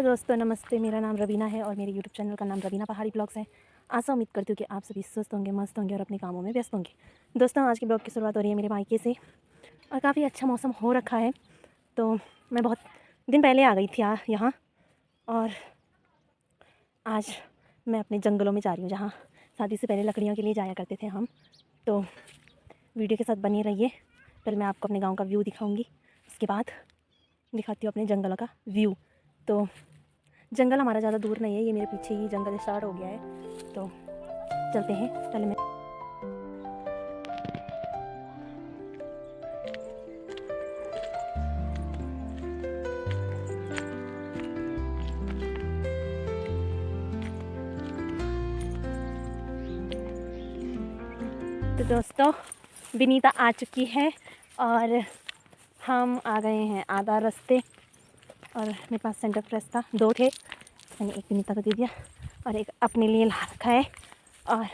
Hello दोस्तों, नमस्ते। मेरा नाम रवीना है और मेरे यूट्यूब चैनल का नाम रवीना पहाड़ी ब्लॉग्स है। आशा उम्मीद करती हूँ कि आप सभी स्वस्थ होंगे, मस्त होंगे और अपने कामों में व्यस्त होंगे। दोस्तों, आज के ब्लॉग की शुरुआत हो रही है मेरे मायके से और काफ़ी अच्छा मौसम हो रखा है। तो मैं बहुत दिन पहले आ गई थी यहाँ और आज मैं अपने जंगलों में जा रही हूँ, जहाँ शादी से पहले लकड़ियों के लिए जाया करते थे हम। तो वीडियो के साथ बने रहिए। पहले मैं आपको अपने गाँव का व्यू दिखाऊँगी, उसके बाद दिखाती हूँ अपने जंगलों का व्यू। तो जंगल हमारा ज़्यादा दूर नहीं है, ये मेरे पीछे ही जंगल स्टार्ट हो गया है। तो चलते हैं। पहले मैं तो दोस्तों, विनीता आ चुकी है और हम आ गए हैं आधा रास्ते। और मेरे पास सेंटर फ्रेश था, 2 थे, मैंने एक विनीता को दे दिया और एक अपने लिए ला रखा है। और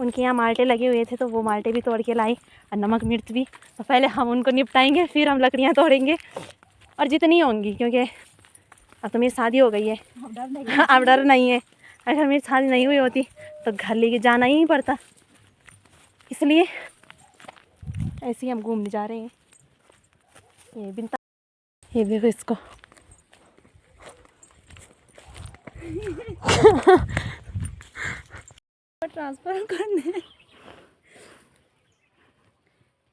उनके यहाँ माल्टे लगे हुए थे तो वो माल्टे भी तोड़ के लाई और नमक मिर्च भी। तो पहले हम उनको निपटाएंगे, फिर हम लकड़ियाँ तोड़ेंगे और जितनी होंगी, क्योंकि अब तो मेरी शादी हो गई है। अब डर नहीं है। अगर मेरी शादी नहीं हुई होती तो घर लेके जाना ही नहीं पड़ता, इसलिए ऐसे ही हम घूमने जा रहे हैं। ये बिनता, ये देखो इसको। ट्रांसफर करने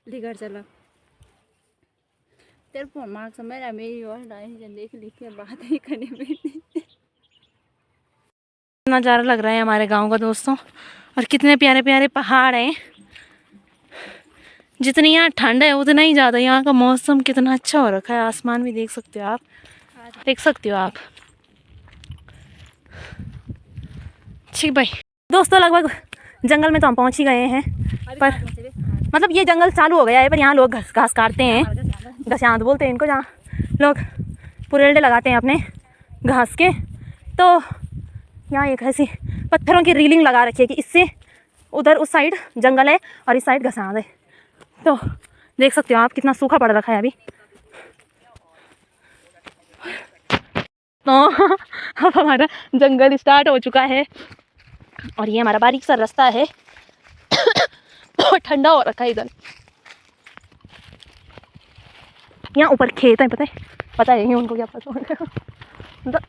लेकर चला तेरे फोन मार्क समझ रहा मेरी और देख लिख के बात ही करने में नज़ारा लग रहा है हमारे गांव का दोस्तों। और कितने प्यारे प्यारे पहाड़ हैं। जितनी यहाँ ठंड है उतना ही ज़्यादा यहाँ का मौसम कितना अच्छा हो रखा है। आसमान भी देख सकते हो आप, देख सकते हो आप। ठीक भाई दोस्तों, लगभग जंगल में तो हम पहुँच ही गए हैं, पर मतलब ये जंगल चालू हो गया है, पर यहाँ लोग घास काटते हैं। घसियात बोलते हैं इनको, जहाँ लोग पुरेल्डे लगाते हैं अपने घास के। तो यहाँ एक ऐसी पत्थरों की रीलिंग लगा रखी है कि इससे उधर उस साइड जंगल है और इस साइड घसियात है। तो देख सकते हो आप कितना सूखा पड़ रखा है अभी। तो अब हमारा जंगल स्टार्ट हो चुका है और ये हमारा बारीक सा रास्ता है। और ठंडा हो रखा है इधर। यहाँ ऊपर खेत है, पता है उनको क्या पता मतलब।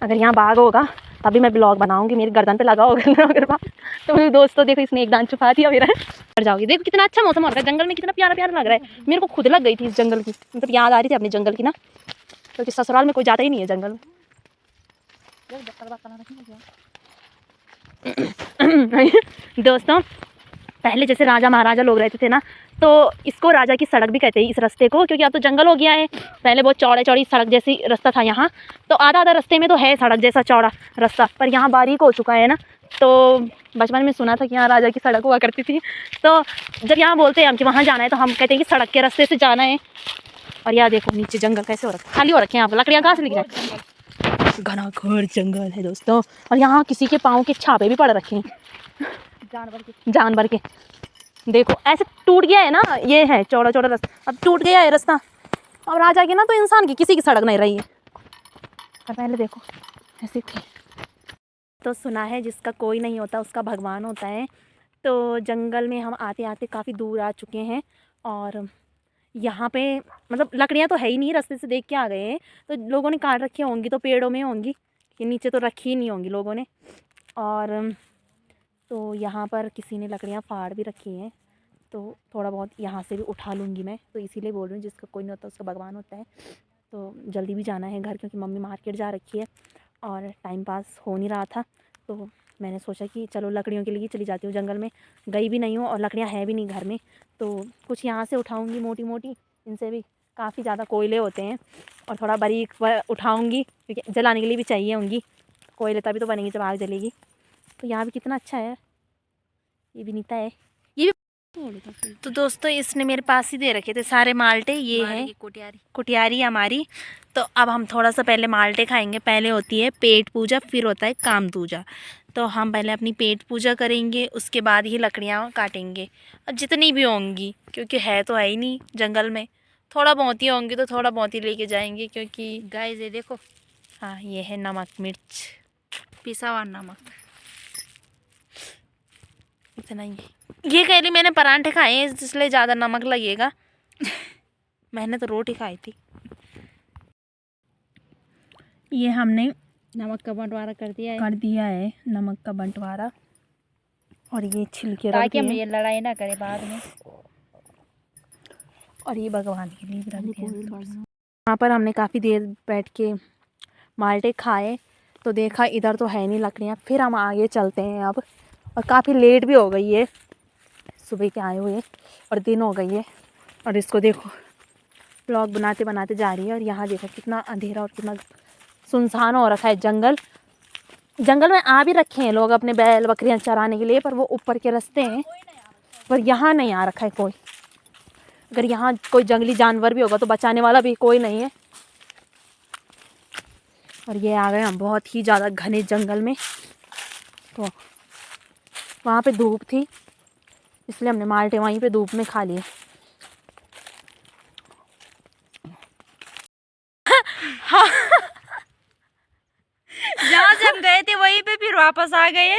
अगर यहाँ बाघ होगा तभी मैं ब्लॉग बनाऊंगी, मेरी गर्दन पे लगा होगा अगर बाघ। तो मेरे दोस्तों देखो, इसने एक दांत छुपा दिया मेरा। कर जाओगी। देखो कितना अच्छा मौसम हो रहा है जंगल में, कितना प्यारा प्यारा लग रहा है। मेरे को खुद लग गई थी इस जंगल की, मतलब याद आ रही थी अपने जंगल की ना, क्योंकि ससुराल में कोई जाता ही नहीं है जंगल में। दोस्तों, पहले जैसे राजा महाराजा लोग रहते थे ना, तो इसको राजा की सड़क भी कहते हैं इस रास्ते को, क्योंकि अब तो जंगल हो गया है। पहले बहुत चौड़ी सड़क जैसी रास्ता था यहाँ, तो आधा रास्ते में तो है सड़क जैसा चौड़ा रास्ता, पर यहाँ बारीक हो चुका है ना। तो बचपन में सुना था कि यहाँ राजा की सड़क हुआ करती थी। तो जब यहाँ बोलते हैं हम कि वहाँ जाना है, तो हम कहते हैं कि सड़क के रास्ते से जाना है। और यहाँ देखो नीचे जंगल कैसे हो रखा है, खाली हो रखे हैं। यहाँ पर लकड़ियाँ कहाँ से लेके जाए, घना घोर जंगल है दोस्तों। और यहाँ किसी के पाँव के छापे भी पड़ रखे हैं, जानवर के। देखो ऐसे टूट गया है ना, ये है चौड़ा रास्ता, अब टूट गया है रास्ता। अब राजा की ना तो इंसान की किसी की सड़क नहीं रही है। और पहले देखो ऐसे थे। तो सुना है जिसका कोई नहीं होता उसका भगवान होता है। तो जंगल में हम आते आते काफ़ी दूर आ चुके हैं और यहाँ पे मतलब लकड़ियाँ तो है ही नहीं, रास्ते से देख के आ गए हैं। तो लोगों ने काट रखी होंगी तो पेड़ों में होंगी, कि नीचे तो रखी ही नहीं होंगी लोगों ने। और तो यहाँ पर किसी ने लकड़ियाँ फाड़ भी रखी हैं, तो थोड़ा बहुत यहाँ से भी उठा लूँगी मैं। तो इसीलिए बोल रही हूँ, जिसका कोई नहीं होता उसका भगवान होता है। तो जल्दी भी जाना है घर, क्योंकि मम्मी मार्केट जा रखी है और टाइम पास हो नहीं रहा था। तो मैंने सोचा कि चलो लकड़ियों के लिए चली जाती हूँ। जंगल में गई भी नहीं हूँ और लकड़ियाँ हैं भी नहीं घर में, तो कुछ यहाँ से उठाऊँगी मोटी मोटी। इनसे भी काफ़ी ज़्यादा कोयले होते हैं और थोड़ा बारीक उठाऊँगी, क्योंकि जलाने के लिए भी चाहिए होंगी कोयले, तभी तो बनेगी जब आग जलेगी। तो यहाँ भी कितना अच्छा है। ये विनीता है, ये भी। तो दोस्तों, इसने मेरे पास ही दे रखे थे सारे माल्टे। ये है कुटियारी हमारी। तो अब हम थोड़ा सा पहले माल्टे खाएंगे। पहले होती है पेट पूजा, फिर होता है काम पूजा। तो हम पहले अपनी पेट पूजा करेंगे, उसके बाद ही लकड़ियाँ काटेंगे और जितनी भी होंगी, क्योंकि है तो है ही नहीं जंगल में, थोड़ा बहुत ही होंगे तो थोड़ा बहुत ही लेके जाएंगे, क्योंकि गाइस ये देखो, हाँ ये है नमक मिर्च, पिसा हुआ नमक, इतना ही। ये कह रही मैंने परांठे खाए हैं इसलिए ज़्यादा नमक लगेगा। मैंने तो रोटी खाई थी। ये हमने नमक का बंटवारा कर दिया है नमक का बंटवारा। और ये छिलके रख ताकि हम दिए ये लड़ाई ना करें बाद में। और ये भगवान के लिए भी रख दिया। वहाँ पर हमने काफ़ी देर बैठ के माल्टे खाए तो देखा इधर तो है नहीं लकड़ियाँ, फिर हम आगे चलते हैं अब। और काफ़ी लेट भी हो गई है, सुबह के आए हुए और दिन हो गई है। और इसको देखो ब्लॉग बनाते बनाते जा रही है। और यहाँ देखो कितना अंधेरा और कितना सुनसान हो रखा है जंगल। जंगल में आ भी रखे हैं लोग अपने बैल बकरियाँ चराने के लिए, पर वो ऊपर के रास्ते हैं, पर यहाँ नहीं आ रखा है कोई। अगर यहाँ कोई जंगली जानवर भी होगा तो बचाने वाला भी कोई नहीं है। और ये आ गए हम बहुत ही ज़्यादा घने जंगल में। तो वहाँ पे धूप थी इसलिए हमने माल्टे वहीं पे धूप में खा लिए। हाँ। जहाँ से हम गए थे वहीं पे फिर वापस आ गए।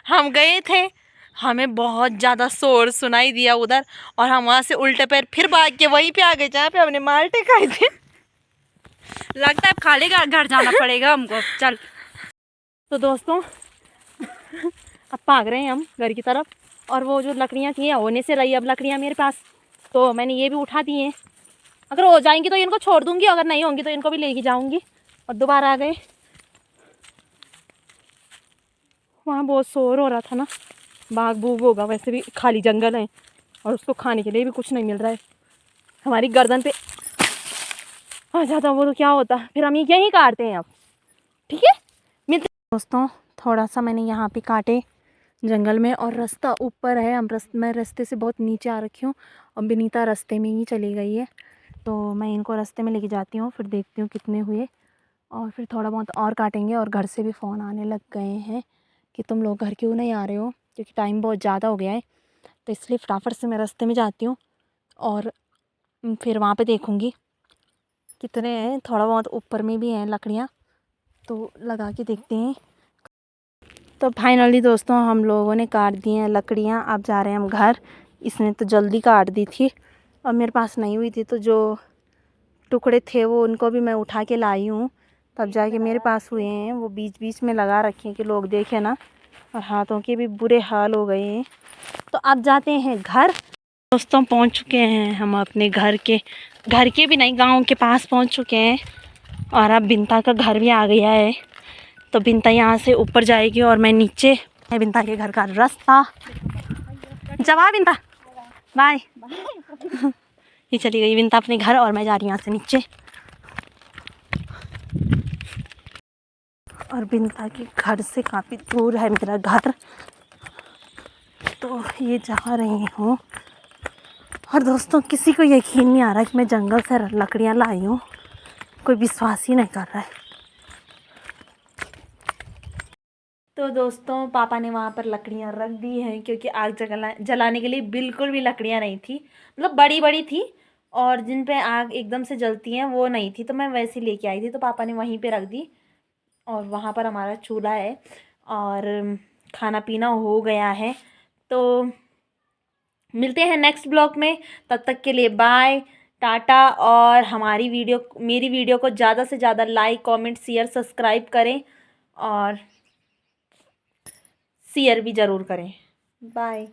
हम गए थे, हमें बहुत ज़्यादा शोर सुनाई दिया उधर, और हम वहाँ से उल्टे पैर फिर भाग के वहीं पे आ गए जहाँ पे हमने माल्टे खाए थे। लगता है खाली घर जाना पड़ेगा हमको। चल तो दोस्तों अब भाग रहे हैं हम घर की तरफ। और वो जो लकड़ियाँ थी होने से रही अब लकड़ियाँ मेरे पास, तो मैंने ये भी उठा दी हैं। अगर हो जाएंगी तो इनको छोड़ दूँगी, अगर नहीं होंगी तो इनको भी लेके जाऊँगी। और दोबारा आ गए। वहाँ बहुत शोर हो रहा था ना, बाघ बूघ होगा, वैसे भी खाली जंगल है और उसको खाने के लिए भी कुछ नहीं मिल रहा है। हमारी गर्दन पे आ जाता वो तो क्या होता, फिर हम यहीं काटते हैं अब। ठीक है मिलते दोस्तों। थोड़ा सा मैंने यहाँ पे काटे जंगल में, और रास्ता ऊपर है। मैं रास्ते से बहुत नीचे आ रखी हूँ और विनीता रास्ते में ही चली गई है, तो मैं इनको रास्ते में लेके जाती हूँ, फिर देखती हूँ कितने हुए और फिर थोड़ा बहुत और काटेंगे। और घर से भी फ़ोन आने लग गए हैं कि तुम लोग घर क्यों नहीं आ रहे हो, क्योंकि टाइम बहुत ज़्यादा हो गया है। तो इसलिए फटाफट से मैं रास्ते में जाती हूँ और फिर वहाँ पे देखूँगी कितने हैं। थोड़ा बहुत ऊपर में भी हैं लकड़ियाँ, तो लगा के देखते हैं। तो फाइनली दोस्तों हम लोगों ने काट दी हैं लकड़ियाँ, अब जा रहे हैं हम घर। इसने तो जल्दी काट दी थी और मेरे पास नहीं हुई थी, तो जो टुकड़े थे वो उनको भी मैं उठा के लाई हूँ, तब जाके मेरे पास हुए हैं। वो बीच बीच में लगा रखे हैं कि लोग देखें ना, और हाथों के भी बुरे हाल हो गए हैं। तो अब जाते हैं घर। दोस्तों पहुँच चुके हैं हम अपने घर के भी नहीं, गाँव के पास पहुँच चुके हैं। और अब बिंता का घर भी आ गया है, तो बिंता यहाँ से ऊपर जाएगी और मैं नीचे। है बिंता के घर का रास्ता। जवाब बिंता बाय। ये चली गई बिंता अपने घर और मैं जा रही हूँ यहाँ से नीचे। और बिंता के घर से काफ़ी दूर है मेरा घर, तो ये जा रही हूँ। और दोस्तों किसी को यकीन नहीं आ रहा कि मैं जंगल से लकड़ियाँ लाई हूँ, कोई विश्वास ही नहीं कर रहा है। तो दोस्तों पापा ने वहाँ पर लकड़ियाँ रख दी हैं, क्योंकि आग जलाने के लिए बिल्कुल भी लकड़ियाँ नहीं थी। मतलब बड़ी बड़ी थी और जिन पे आग एकदम से जलती हैं वो नहीं थी, तो मैं वैसे ही लेके आई थी, तो पापा ने वहीं पे रख दी। और वहाँ पर हमारा चूल्हा है और खाना पीना हो गया है। तो मिलते हैं नेक्स्ट ब्लॉग में, तब तक के लिए बाय टाटा। और मेरी वीडियो को ज़्यादा से ज़्यादा लाइक कमेंट शेयर सब्सक्राइब करें और शेयर भी ज़रूर करें। बाय।